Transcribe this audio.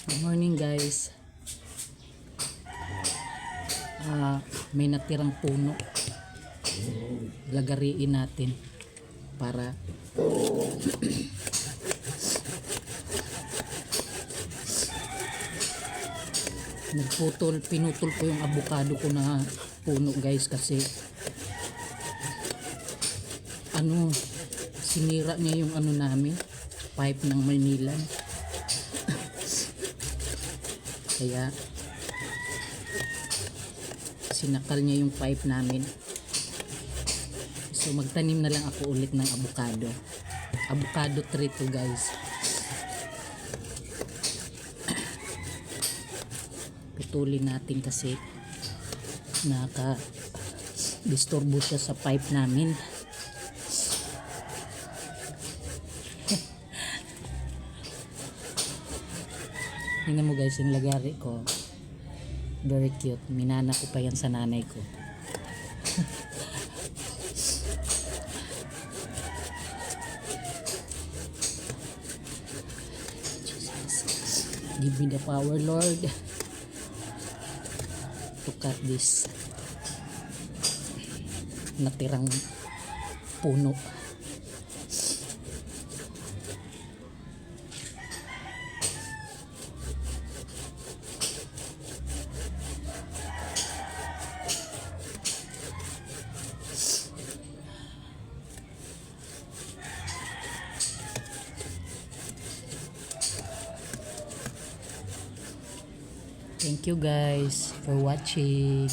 Good morning guys. May natirang puno. Lagariin natin para pinutol ko yung avocado ko na puno guys kasi sinira niya yung namin, pipe ng Manila. Kaya sinakal niya yung pipe namin. So magtanim na lang ako ulit ng avocado. Avocado tree to guys. Putulin natin kasi disturbo siya sa pipe namin. Tingnan mo guys yung lagari ko. Very cute. Minana ko pa yan sa nanay ko. Jesus. Give me the power, Lord, to cut this natirang puno. Thank you guys for watching.